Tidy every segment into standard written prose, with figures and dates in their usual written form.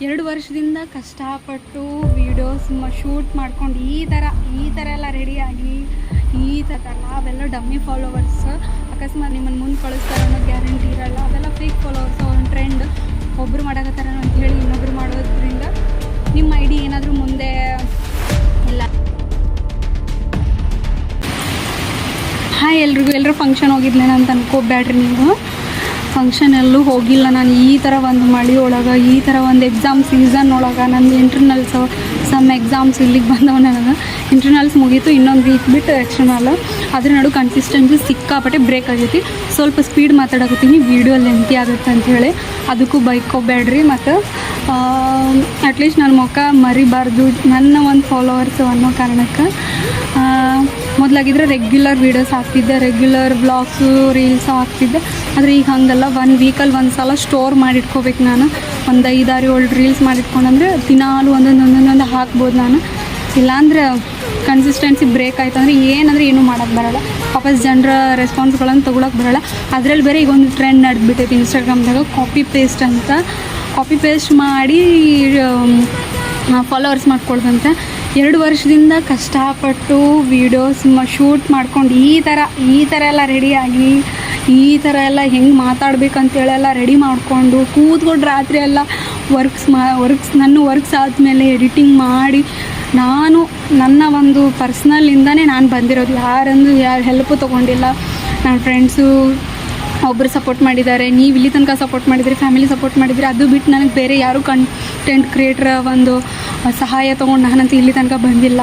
2 ವರ್ಷದಿಂದ ಕಷ್ಟಪಟ್ಟು videos shoot ಮಾಡ್ಕೊಂಡು ಈ ಥರ ಎಲ್ಲ ರೆಡಿಯಾಗಿ ಈ ಥರ ಅವೆಲ್ಲ ಡಮ್ಮಿ ಫಾಲೋವರ್ಸ್. ಅಕಸ್ಮಾತ್ ನಿಮ್ಮನ್ನು ಮುಂದೆ ಕಳಿಸ್ತಾರೆ ಅನ್ನೋ ಗ್ಯಾರಂಟಿ ಇರಲ್ಲ. ಅವೆಲ್ಲ ಫೇಕ್ ಫಾಲೋವರ್ಸ್. ಒಂದು ಟ್ರೆಂಡ್ ಒಬ್ಬರು ಮಾಡಕತ್ತಾರ ಅಂತ ಹೇಳಿ ಇನ್ನೊಬ್ರು ಮಾಡೋದ್ರಿಂದ ನಿಮ್ಮ ಐ ಡಿ ಏನಾದರೂ ಮುಂದೆ ಇಲ್ಲ. ಹಾಯ್ ಎಲ್ಲರೂ ಫಂಕ್ಷನ್ ಹೋಗಿದ್ಲೇನ ಅಂತ ಅನ್ಕೋಬೇಡ್ರಿ ನೀವು. ಫಂಕ್ಷನ್ ಎಲ್ಲೂ ಹೋಗಿಲ್ಲ ನಾನು. ಈ ಥರ ಒಂದು ಮಳೆ ಒಳಗೆ, ಈ ಥರ ಒಂದು ಎಕ್ಸಾಮ್ ಸೀಸನ್ ಒಳಗೆ ನಂದು ಇಂಟರ್ನಲ್ಸು ಸಮ್ ಎಕ್ಸಾಮ್ಸ್ ಇಲ್ಲಿಗೆ ಬಂದವ. ನನಗೆ ಇಂಟರ್ನಲ್ಸ್ ಮುಗೀತು, ಇನ್ನೊಂದು ವೀಕ್ ಬಿಟ್ಟು ಎಕ್ಸ್ಟರ್ನಲ್. ಅದ್ರ ನಡು ಕನ್ಸಿಸ್ಟೆನ್ಸಿ ಸಿಕ್ಕಾಪಟ್ಟೆ ಬ್ರೇಕ್ ಆಗೈತಿ. ಸ್ವಲ್ಪ ಸ್ಪೀಡ್ ಮಾತಾಡಕತ್ತೀನಿ, ವೀಡಿಯೋ ಲೆಂತಿ ಆಗುತ್ತೆ ಅಂಥೇಳಿ ಅದಕ್ಕೂ ಬೈಕೋಬೇಡ್ರಿ. ಮತ್ತು ಅಟ್ಲೀಸ್ಟ್ ನನ್ನ ಮುಖ ಮರಿಬಾರ್ದು ನನ್ನ ಒಂದು ಫಾಲೋವರ್ಸು ಅನ್ನೋ ಕಾರಣಕ್ಕೆ. ಮೊದಲಾಗಿದ್ರೆ ರೆಗ್ಯುಲರ್ ವೀಡಿಯೋಸ್ ಹಾಕ್ತಿದ್ದೆ, ರೆಗ್ಯುಲರ್ ವ್ಲಾಗ್ಸು ರೀಲ್ಸು ಹಾಕ್ತಿದ್ದೆ. ಆದರೆ ಈಗ ಹಾಗಲ್ಲ, 1 ವೀಕಲ್ಲಿ ಒಂದು ಸಲ ಸ್ಟೋರ್ ಮಾಡಿಟ್ಕೋಬೇಕು ನಾನು. ಒಂದು 5-6-7 ರೀಲ್ಸ್ ಮಾಡಿಟ್ಕೊಂಡಂದರೆ ದಿನಾಲು ಒಂದೊಂದು ಹಾಕ್ಬೋದು ನಾನು. ಇಲ್ಲಾಂದ್ರೆ ಕನ್ಸಿಸ್ಟೆನ್ಸಿ ಬ್ರೇಕ್ ಆಯ್ತು ಅಂದರೆ ಏನೂ ಮಾಡೋಕ್ಕೆ ಬರೋಲ್ಲ. ವಾಪಸ್ ಜನರ ರೆಸ್ಪಾನ್ಸ್ಗಳನ್ನು ತೊಗೊಳಕ್ಕೆ ಬರೋಲ್ಲ. ಅದರಲ್ಲಿ ಬೇರೆ ಈಗ ಒಂದು ಟ್ರೆಂಡ್ ನಡೆದ್ಬಿಟ್ಟೈತೆ ಇನ್ಸ್ಟಾಗ್ರಾಮ್ದಾಗ, ಕಾಪಿ ಪೇಸ್ಟ್ ಅಂತ. ಕಾಪಿ ಪೇಸ್ಟ್ ಮಾಡಿ ಫಾಲೋವರ್ಸ್ ಮಾಡ್ಕೊಳ್ದಂತೆ. 2 ವರ್ಷದಿಂದ ಕಷ್ಟಪಟ್ಟು ವೀಡಿಯೋಸ್ ಶೂಟ್ ಮಾಡ್ಕೊಂಡು ಈ ಥರ ಎಲ್ಲ ರೆಡಿಯಾಗಿ ಈ ಥರ ಎಲ್ಲ ಹೆಂಗೆ ಮಾತಾಡ್ಬೇಕಂತೇಳೆಲ್ಲ ರೆಡಿ ಮಾಡಿಕೊಂಡು ಕೂತ್ಕೊಂಡು ರಾತ್ರಿ ಎಲ್ಲ ನನ್ನ ವರ್ಕ್ಸ್ ಆದಮೇಲೆ ಎಡಿಟಿಂಗ್ ಮಾಡಿ ನನ್ನ ಒಂದು ಪರ್ಸ್ನಲ್ಲಿಂದನೇ ನಾನು ಬಂದಿರೋದು. ಯಾರ ಹೆಲ್ಪು ತೊಗೊಂಡಿಲ್ಲ. ನನ್ನ ಫ್ರೆಂಡ್ಸು ಒಬ್ಬರು ಸಪೋರ್ಟ್ ಮಾಡಿದ್ದಾರೆ, ನೀವು ಇಲ್ಲಿ ತನಕ ಸಪೋರ್ಟ್ ಮಾಡಿದ್ರಿ, ಫ್ಯಾಮಿಲಿ ಸಪೋರ್ಟ್ ಮಾಡಿದ್ರಿ. ಅದು ಬಿಟ್ಟು ನನಗೆ ಬೇರೆ ಯಾರೂ ಕಂಟೆಂಟ್ ಕ್ರಿಯೇಟ್ರ ಒಂದು ಸಹಾಯ ತೊಗೊಂಡು ನಾನಂತೂ ಇಲ್ಲಿ ತನಕ ಬಂದಿಲ್ಲ.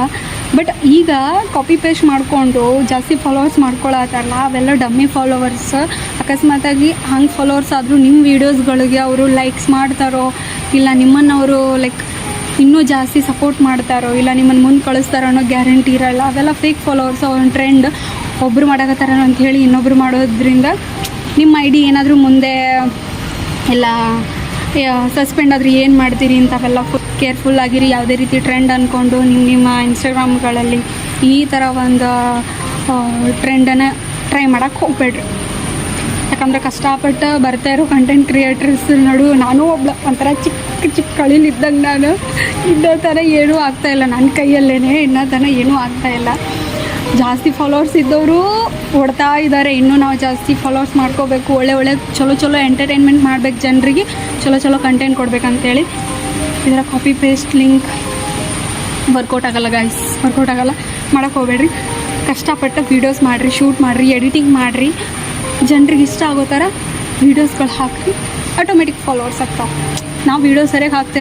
ಬಟ್ ಈಗ ಕಾಪಿ ಪೇಸ್ಟ್ ಮಾಡಿಕೊಂಡು ಜಾಸ್ತಿ ಫಾಲೋವರ್ಸ್ ಮಾಡ್ಕೊಳತ್ತಾರಲ್ಲ, ಅವೆಲ್ಲ ಡಮ್ಮಿ ಫಾಲೋವರ್ಸ್. ಅಕಸ್ಮಾತಾಗಿ ಹಂಗೆ ಫಾಲೋವರ್ಸ್ ಆದರೂ ನಿಮ್ಮ ವೀಡಿಯೋಸ್ಗಳಿಗೆ ಅವರು ಲೈಕ್ಸ್ ಮಾಡ್ತಾರೋ, ಇಲ್ಲ ನಿಮ್ಮನ್ನು ಅವರು ಇನ್ನೂ ಜಾಸ್ತಿ ಸಪೋರ್ಟ್ ಮಾಡ್ತಾರೋ, ಇಲ್ಲ ನಿಮ್ಮನ್ನು ಮುಂದೆ ಕಳಿಸ್ತಾರೋ ಅನ್ನೋ ಗ್ಯಾರಂಟಿ ಇರಲ್ಲ. ಅವೆಲ್ಲ ಫೇಕ್ ಫಾಲೋವರ್ಸ್. ಒಂದು ಟ್ರೆಂಡ್ ಒಬ್ಬರು ಮಾಡಕತ್ತಾರ ಅಂತ ಹೇಳಿ ಇನ್ನೊಬ್ರು ಮಾಡೋದ್ರಿಂದ ನಿಮ್ಮ ಐ ಡಿ ಏನಾದರೂ ಮುಂದೆ ಇಲ್ಲ ಸಸ್ಪೆಂಡ್ ಆದರೆ ಏನು ಮಾಡ್ತೀರಿ ಇಂಥವೆಲ್ಲ ಕೇರ್ಫುಲ್ ಆಗಿರಿ. ಯಾವುದೇ ರೀತಿ ಟ್ರೆಂಡ್ ಅಂದ್ಕೊಂಡು ನಿಮ್ಮ ಇನ್ಸ್ಟಾಗ್ರಾಮ್ಗಳಲ್ಲಿ ಈ ಥರ ಒಂದು ಟ್ರೆಂಡನ್ನು ಟ್ರೈ ಮಾಡೋಕ್ಕೆ ಹೋಗ್ಬೇಡ್ರಿ. ಯಾಕಂದರೆ ಕಷ್ಟಪಟ್ಟು ಬರ್ತಾ ಇರೋ ಕಂಟೆಂಟ್ ಕ್ರಿಯೇಟರ್ಸ್ ನಡು ನಾನು ಒಂಥರ ಚಿಕ್ಕ ಕಳಿಲಿದ್ದಂಗೆ. ನಾನು ಇನ್ನೂ ಥರ ಏನೂ ಆಗ್ತಾಯಿಲ್ಲ ನನ್ನ ಕೈಯಲ್ಲೇ, ಇನ್ನೂ ಥರ ಏನೂ ಆಗ್ತಾಯಿಲ್ಲ. ಜಾಸ್ತಿ ಫಾಲೋವರ್ಸ್ ಇದ್ದವರು ಓಡ್ತಾ ಇದ್ದಾರೆ. ಇನ್ನೂ ನಾವು ಜಾಸ್ತಿ ಫಾಲೋವರ್ಸ್ ಮಾಡ್ಕೋಬೇಕು, ಒಳ್ಳೆ ಚಲೋ ಎಂಟರ್ಟೈನ್ಮೆಂಟ್ ಮಾಡಬೇಕು, ಜನರಿಗೆ ಚಲೋ ಕಂಟೆಂಟ್ ಕೊಡಬೇಕಂತೇಳಿ. ಇದರ ಕಾಪಿ ಪೇಸ್ಟ್ ಲಿಂಕ್ ವರ್ಕೌಟ್ ಆಗೋಲ್ಲ ಗಾಯ್ಸ್, ವರ್ಕೌಟ್ ಆಗೋಲ್ಲ. ಮಾಡೋಕ್ಕೆ ಹೋಗ್ಬೇಡ್ರಿ. ಕಷ್ಟಪಟ್ಟು ವೀಡಿಯೋಸ್ ಮಾಡಿರಿ, ಶೂಟ್ ಮಾಡಿರಿ, ಎಡಿಟಿಂಗ್ ಮಾಡಿರಿ, ಜನರಿಗೆ ಇಷ್ಟ ಆಗೋ ಥರ ವೀಡಿಯೋಸ್ಗಳು ಹಾಕಿರಿ. ಆಟೋಮೆಟಿಕ್ ಫಾಲೋವರ್ಸ್ ಆಗ್ತಾವೆ. ನಾವು ವೀಡಿಯೋ ಸರಿಯಾಗಿ ಹಾಕ್ತೇವೆ.